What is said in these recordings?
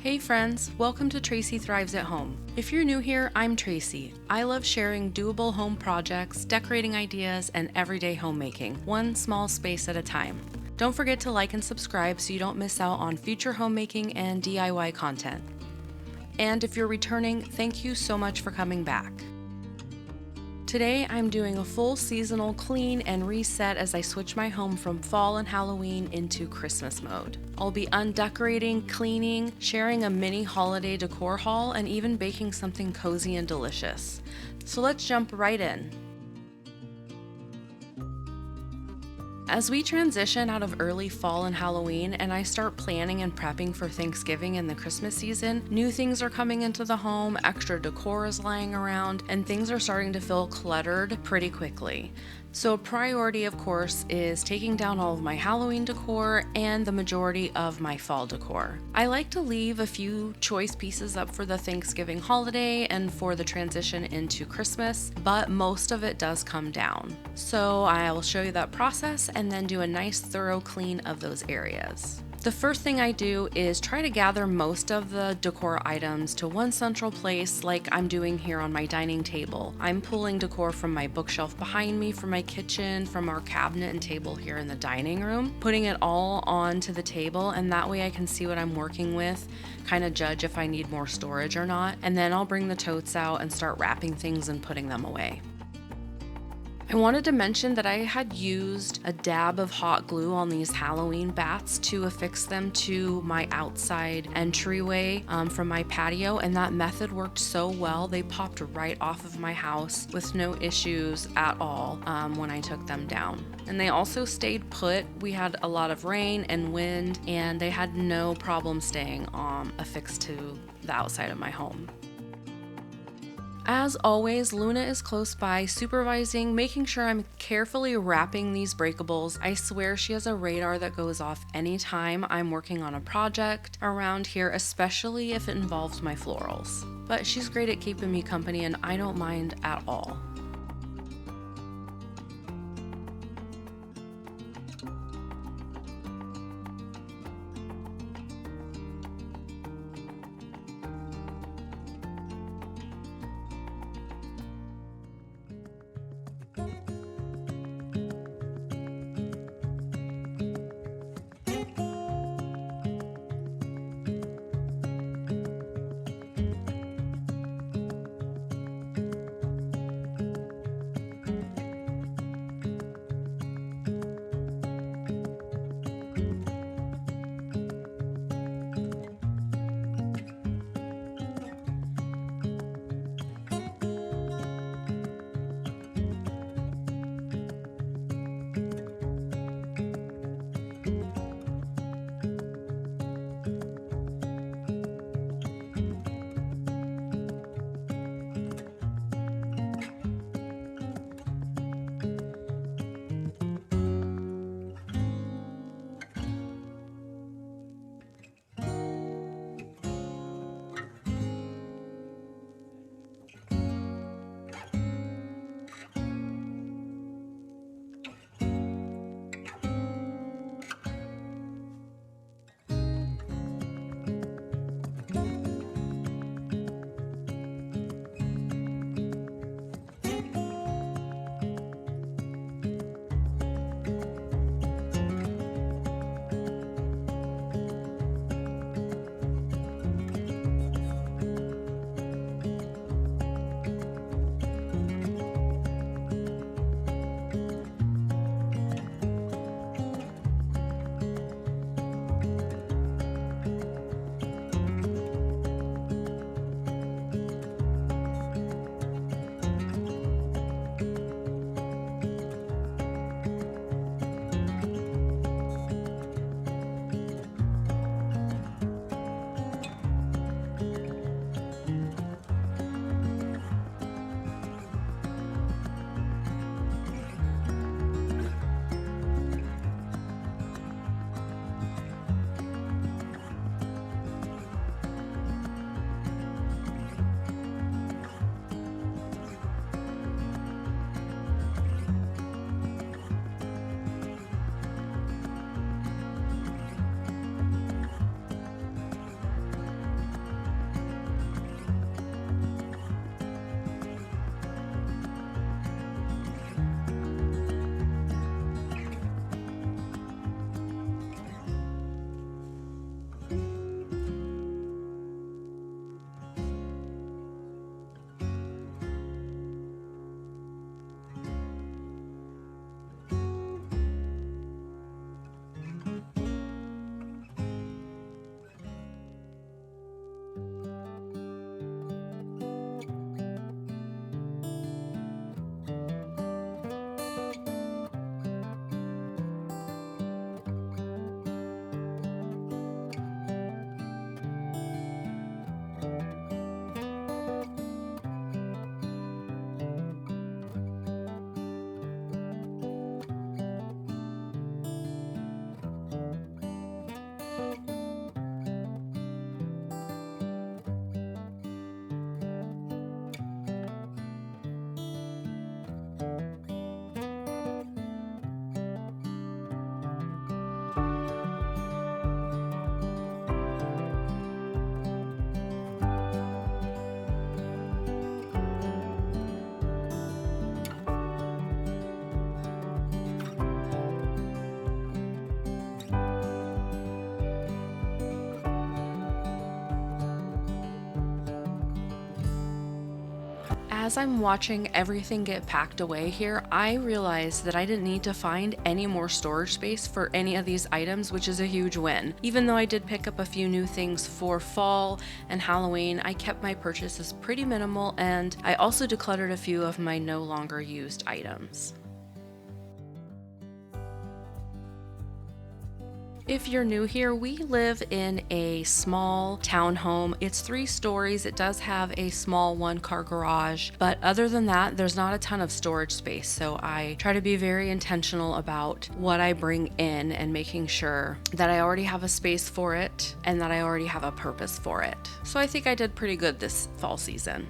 Hey friends, welcome to Tracy Thrives at Home. If you're new here, I'm Tracy. I love sharing doable home projects, decorating ideas, and everyday homemaking, one small space at a time. Don't forget to like and subscribe so you don't miss out on future homemaking and DIY content. And if you're returning, thank you so much for coming back. Today, I'm doing a full seasonal clean and reset as I switch my home from fall and Halloween into Christmas mode. I'll be undecorating, cleaning, sharing a mini holiday decor haul, and even baking something cozy and delicious. So let's jump right in. As we transition out of early fall and Halloween and I start planning and prepping for Thanksgiving and the Christmas season, new things are coming into the home, extra decor is lying around, and things are starting to feel cluttered pretty quickly. So a priority, of course, is taking down all of my Halloween decor and the majority of my fall decor. I like to leave a few choice pieces up for the Thanksgiving holiday and for the transition into Christmas, but most of it does come down. So I will show you that process and then do a nice thorough clean of those areas. The first thing I do is try to gather most of the decor items to one central place like I'm doing here on my dining table. I'm pulling decor from my bookshelf behind me, from my kitchen, from our cabinet and table here in the dining room, putting it all onto the table, and that way I can see what I'm working with, kind of judge if I need more storage or not, and then I'll bring the totes out and start wrapping things and putting them away. I wanted to mention that I had used a dab of hot glue on these Halloween bats to affix them to my outside entryway from my patio, and that method worked so well. They popped right off of my house with no issues at all when I took them down. And they also stayed put. We had a lot of rain and wind, and they had no problem staying affixed to the outside of my home. As always, Luna is close by, supervising, making sure I'm carefully wrapping these breakables. I swear she has a radar that goes off anytime I'm working on a project around here, especially if it involves my florals. But she's great at keeping me company, and I don't mind at all. As I'm watching everything get packed away here, I realized that I didn't need to find any more storage space for any of these items, which is a huge win. Even though I did pick up a few new things for fall and Halloween, I kept my purchases pretty minimal, and I also decluttered a few of my no longer used items. If you're new here, we live in a small townhome. It's 3 stories. It does have a small 1-car garage, but other than that, there's not a ton of storage space. So I try to be very intentional about what I bring in and making sure that I already have a space for it and that I already have a purpose for it. So I think I did pretty good this fall season.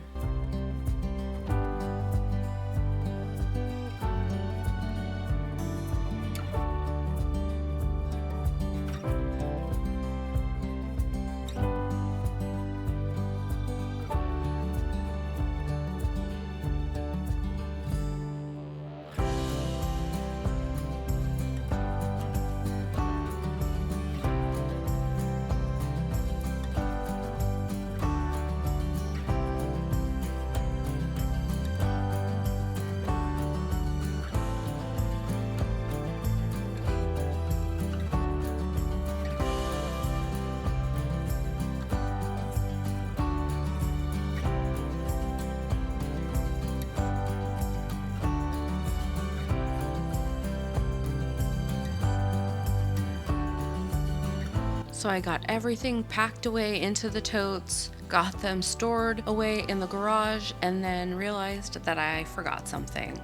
So I got everything packed away into the totes, got them stored away in the garage, and then realized that I forgot something.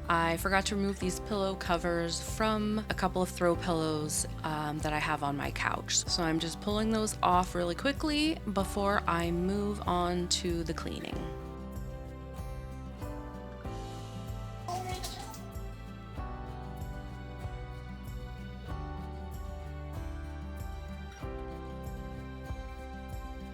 I forgot to remove these pillow covers from a couple of throw pillows that I have on my couch. So I'm just pulling those off really quickly before I move on to the cleaning.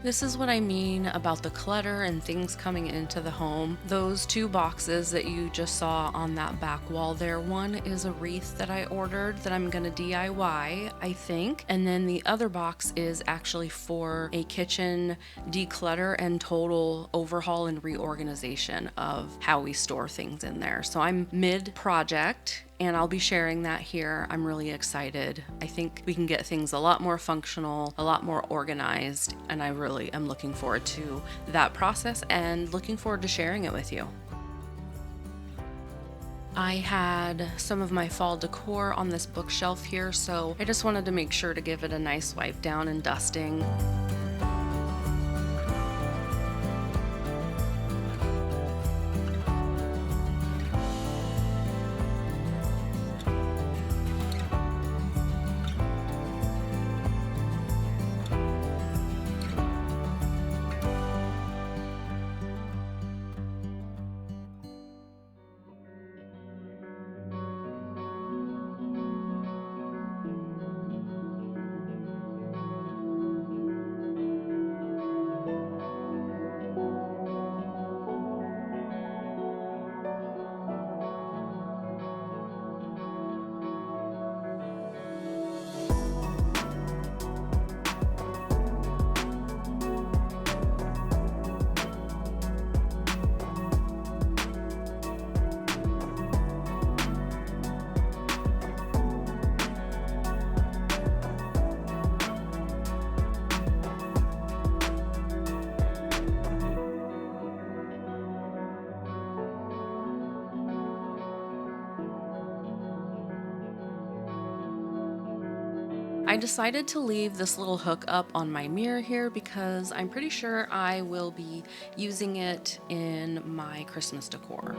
This is what I mean about the clutter and things coming into the home. Those 2 boxes that you just saw on that back wall there, one is a wreath that I ordered that I'm gonna DIY, I think. And then the other box is actually for a kitchen declutter and total overhaul and reorganization of how we store things in there. So I'm mid-project, and I'll be sharing that here. I'm really excited. I think we can get things a lot more functional, a lot more organized, and I really am looking forward to that process and looking forward to sharing it with you. I had some of my fall decor on this bookshelf here, so I just wanted to make sure to give it a nice wipe down and dusting. I decided to leave this little hook up on my mirror here because I'm pretty sure I will be using it in my Christmas decor.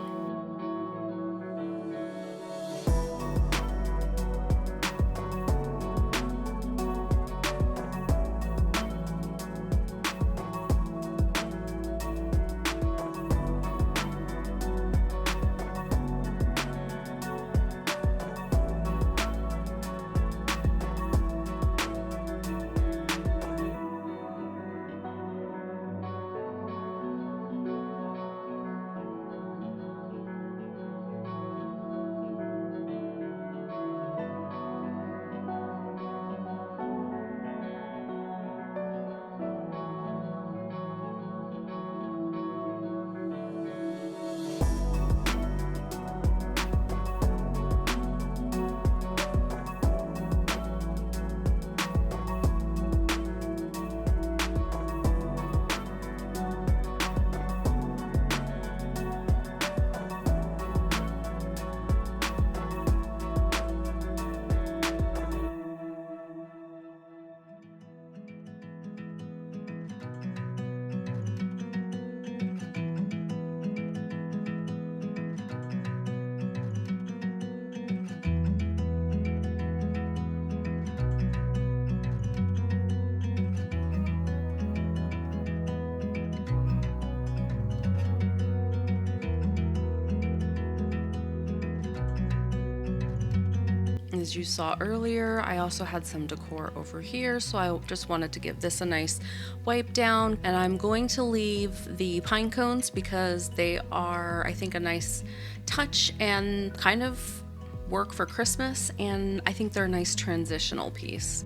as you saw earlier, I also had some decor over here, so I just wanted to give this a nice wipe down. And I'm going to leave the pine cones because they are, I think, a nice touch and kind of work for Christmas, and I think they're a nice transitional piece.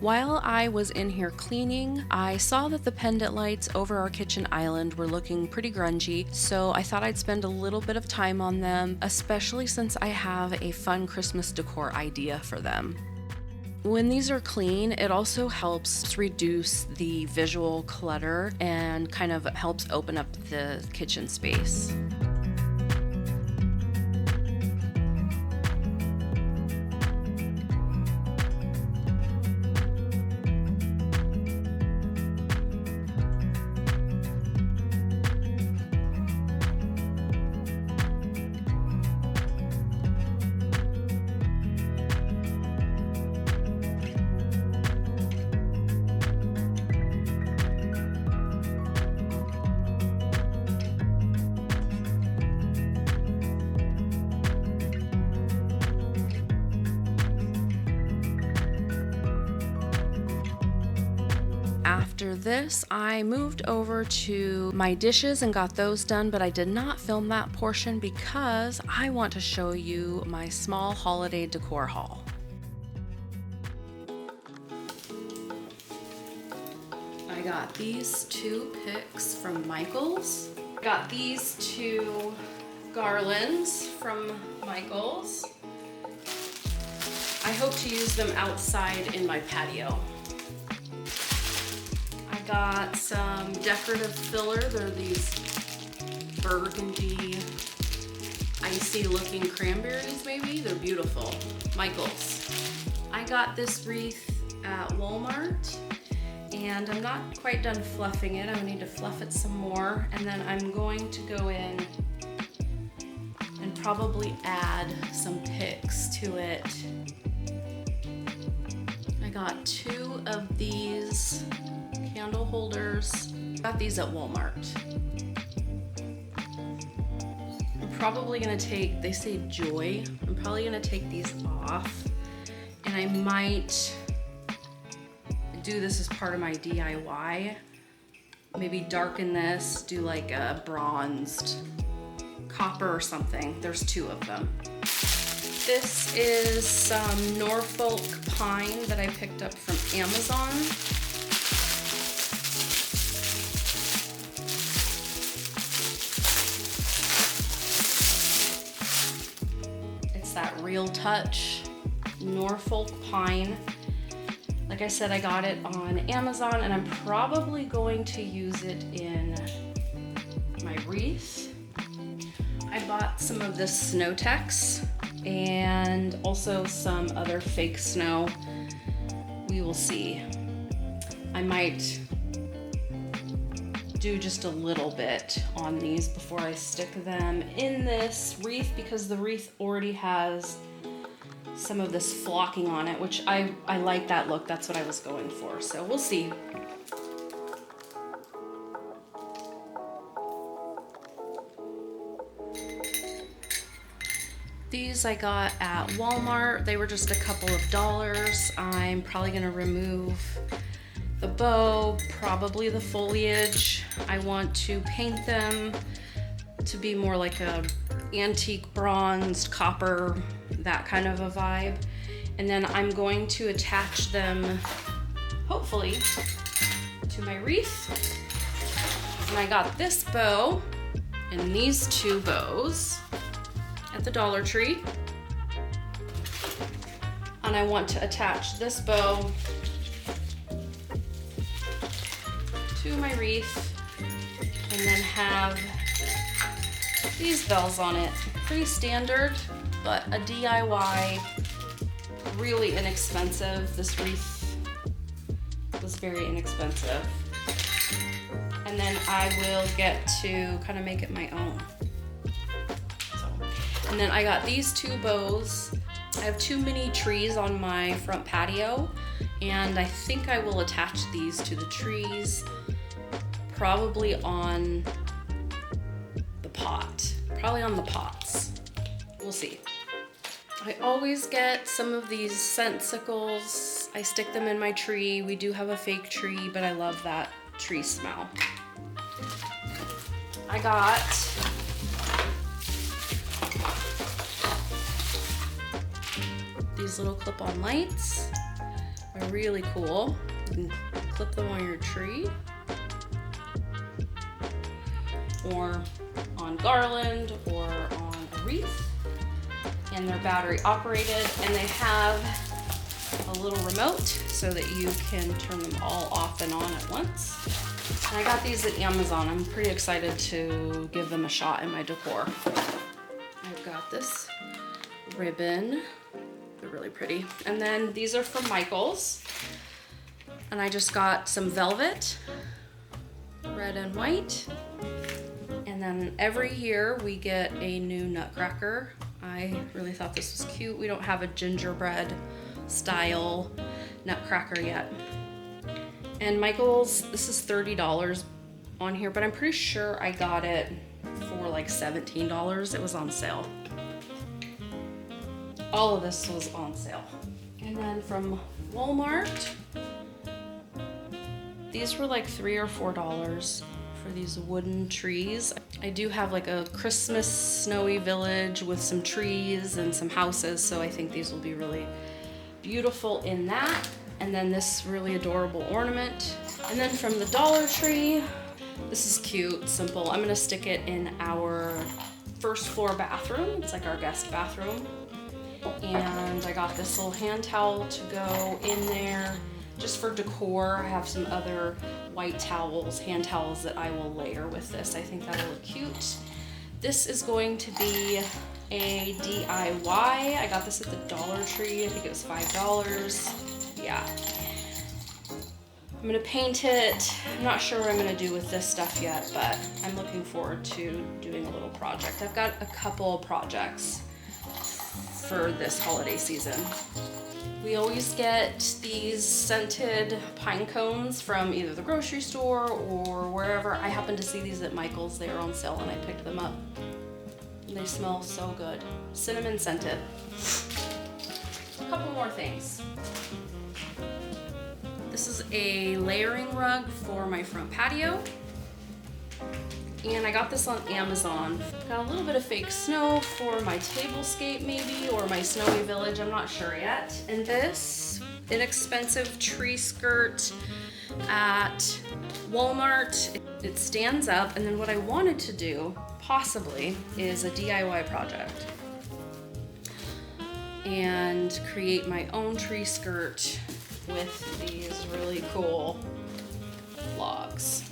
While I was in here cleaning, I saw that the pendant lights over our kitchen island were looking pretty grungy, so I thought I'd spend a little bit of time on them, especially since I have a fun Christmas decor idea for them. When these are clean, it also helps reduce the visual clutter and kind of helps open up the kitchen space. After this, I moved over to my dishes and got those done, but I did not film that portion because I want to show you my small holiday decor haul. I got these two picks from Michaels. Got these two garlands from Michaels. I hope to use them outside in my patio. Got some decorative filler. They're these burgundy, icy looking cranberries maybe. They're beautiful. Michaels. I got this wreath at Walmart and I'm not quite done fluffing it. I need to fluff it some more, and then I'm going to go in and probably add some picks to it. I got two of these candle holders. Got these at Walmart. I'm probably gonna take, they say joy, I'm probably gonna take these off, and I might do this as part of my DIY. Maybe darken this, do like a bronzed copper or something. There's two of them. This is some Norfolk pine that I picked up from Amazon. That Real Touch Norfolk pine. Like I said, I got it on Amazon and I'm probably going to use it in my wreath. I bought some of this Snow Tex and also some other fake snow. We will see. I might do just a little bit on these before I stick them in this wreath, because the wreath already has some of this flocking on it, which I like that look. That's what I was going for, so we'll see. These I got at Walmart. They were just a couple of dollars. I'm probably gonna remove the bow, probably the foliage. I want to paint them to be more like a antique bronzed copper, that kind of a vibe. And then I'm going to attach them, hopefully, to my wreath. And I got this bow and these two bows at the Dollar Tree. And I want to attach this bow to my wreath and then have these bells on it. Pretty standard, but a DIY, really inexpensive. This wreath was very inexpensive. And then I will get to kind of make it my own. And then I got these two bows. I have two mini trees on my front patio. And I think I will attach these to the trees, probably on the pot, probably on the pots. We'll see. I always get some of these scent-sicles. I stick them in my tree. We do have a fake tree, but I love that tree smell. I got these little clip-on lights. They're really cool. You can clip them on your tree or on garland or on a wreath. And they're battery operated, and they have a little remote so that you can turn them all off and on at once. And I got these at Amazon. I'm pretty excited to give them a shot in my decor. I've got this ribbon. They're really pretty. And then these are from Michaels. And I just got some velvet, red and white. And then every year we get a new nutcracker. I really thought this was cute. We don't have a gingerbread style nutcracker yet. And Michaels, this is $30 on here, but I'm pretty sure I got it for like $17. It was on sale. All of this was on sale. And then from Walmart, these were like $3 or $4 for these wooden trees. I do have like a Christmas snowy village with some trees and some houses, so I think these will be really beautiful in that. And then this really adorable ornament. And then from the Dollar Tree, this is cute, simple. I'm gonna stick it in our first floor bathroom. It's like our guest bathroom. And I got this little hand towel to go in there just for decor. I have some other white towels, hand towels that I will layer with this. I think that'll look cute. This is going to be a DIY. I got this at the Dollar Tree. I think it was $5. Yeah. I'm gonna paint it. I'm not sure what I'm gonna do with this stuff yet, but I'm looking forward to doing a little project. I've got a couple projects for this holiday season. We always get these scented pine cones from either the grocery store or wherever. I happened to see these at Michael's. They were on sale and I picked them up. And they smell so good. Cinnamon scented. A couple more things. This is a layering rug for my front patio. And I got this on Amazon. Got a little bit of fake snow for my tablescape maybe, or my snowy village, I'm not sure yet. And this inexpensive tree skirt at Walmart. It stands up, and then what I wanted to do, possibly, is a DIY project. And create my own tree skirt with these really cool logs.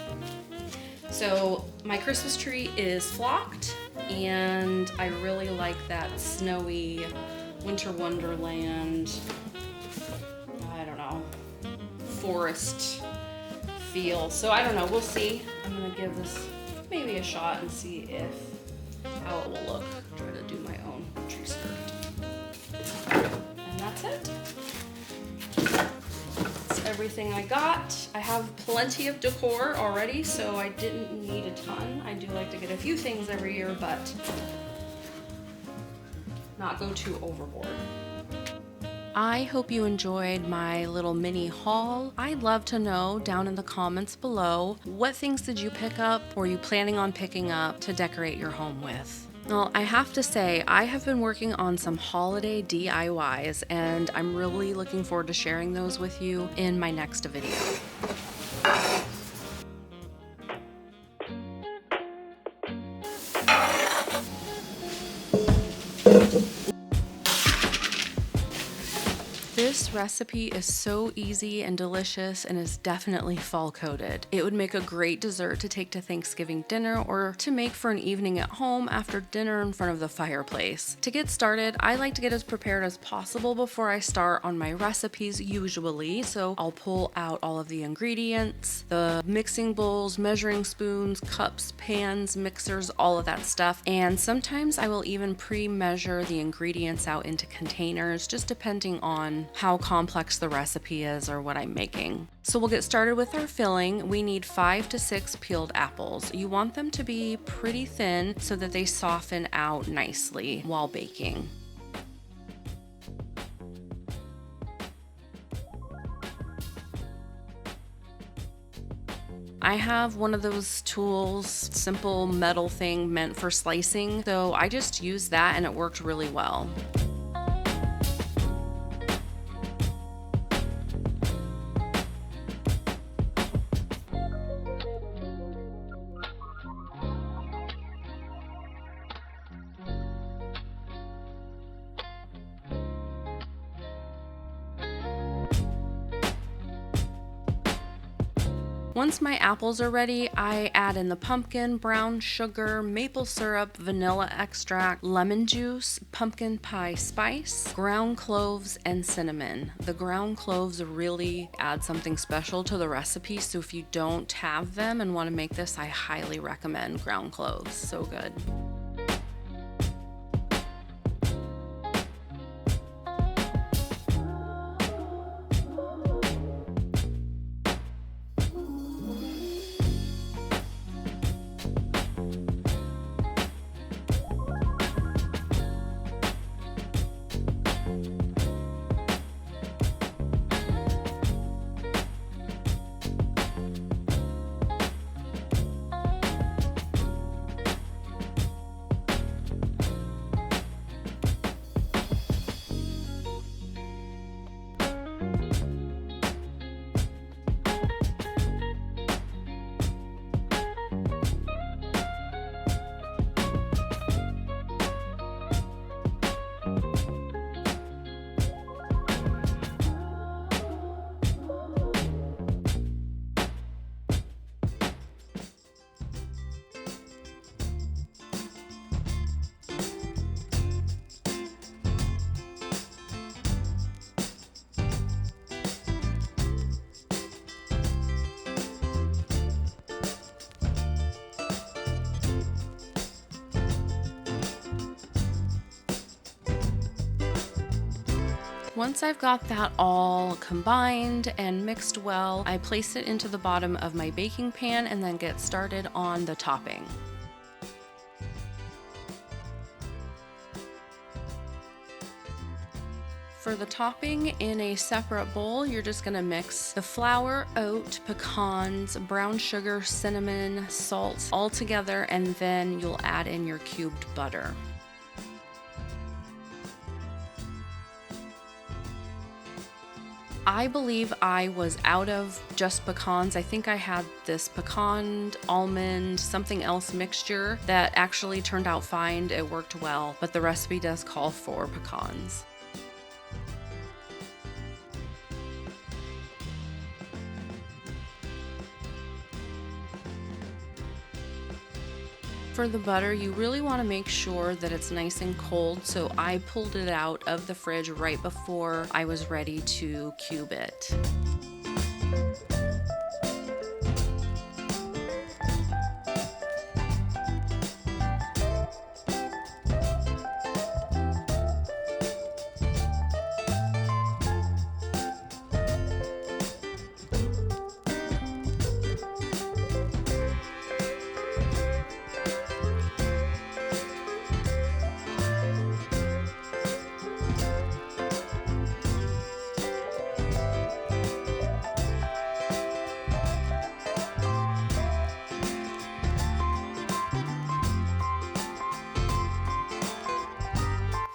So my Christmas tree is flocked, and I really like that snowy winter wonderland, I don't know, forest feel. So I don't know, we'll see. I'm gonna give this maybe a shot and see how it will look. Try to do my own tree skirt. And that's it. Everything I got. I have plenty of decor already, so I didn't need a ton. I do like to get a few things every year, but not go too overboard. I hope you enjoyed my little mini haul. I'd love to know down in the comments below, what things did you pick up or are you planning on picking up to decorate your home with? Well, I have to say, I have been working on some holiday DIYs, and I'm really looking forward to sharing those with you in my next video. This recipe is so easy and delicious and is definitely fall coated. It would make a great dessert to take to Thanksgiving dinner or to make for an evening at home after dinner in front of the fireplace. To get started, I like to get as prepared as possible before I start on my recipes usually, so I'll pull out all of the ingredients, the mixing bowls, measuring spoons, cups, pans, mixers, all of that stuff, and sometimes I will even pre-measure the ingredients out into containers, just depending on how complex the recipe is or what I'm making. So we'll get started with our filling. We need 5 to 6 peeled apples. You want them to be pretty thin so that they soften out nicely while baking. I have one of those tools, simple metal thing meant for slicing, so I just used that and it worked really well. Once my apples are ready, I add in the pumpkin, brown sugar, maple syrup, vanilla extract, lemon juice, pumpkin pie spice, ground cloves, and cinnamon. The ground cloves really add something special to the recipe, so if you don't have them and want to make this, I highly recommend ground cloves. So good. Once I've got that all combined and mixed well, I place it into the bottom of my baking pan and then get started on the topping. For the topping, in a separate bowl, you're just going to mix the flour, oat, pecans, brown sugar, cinnamon, salt all together, and then you'll add in your cubed butter. I believe I was out of just pecans. I think I had this pecan, almond, something else mixture that actually turned out fine. It worked well, but the recipe does call for pecans. For the butter, you really want to make sure that it's nice and cold, so I pulled it out of the fridge right before I was ready to cube it.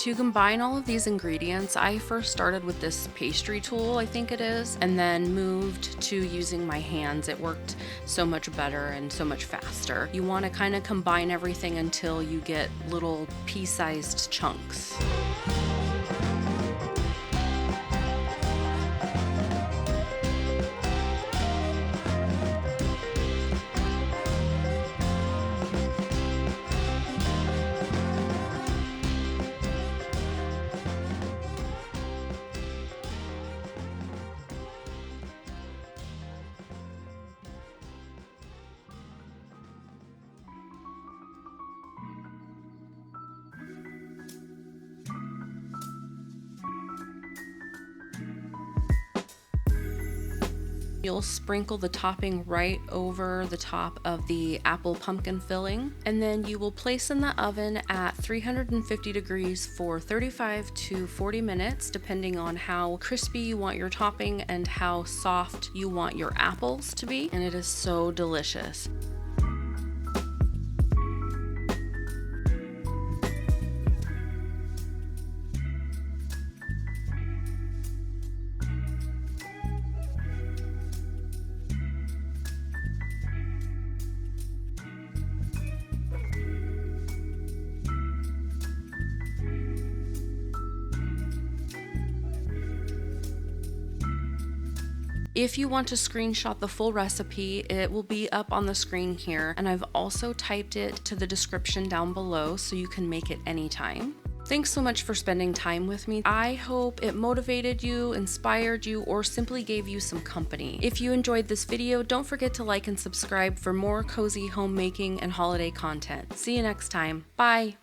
To combine all of these ingredients, I first started with this pastry tool, I think it is, and then moved to using my hands. It worked so much better and so much faster. You want to kind of combine everything until you get little pea-sized chunks. You'll sprinkle the topping right over the top of the apple pumpkin filling, and then you will place in the oven at 350 degrees for 35 to 40 minutes, depending on how crispy you want your topping and how soft you want your apples to be, and it is so delicious. If you want to screenshot the full recipe, it will be up on the screen here, and I've also typed it to the description down below so you can make it anytime. Thanks so much for spending time with me. I hope it motivated you, inspired you, or simply gave you some company. If you enjoyed this video, don't forget to like and subscribe for more cozy homemaking and holiday content. See you next time. Bye!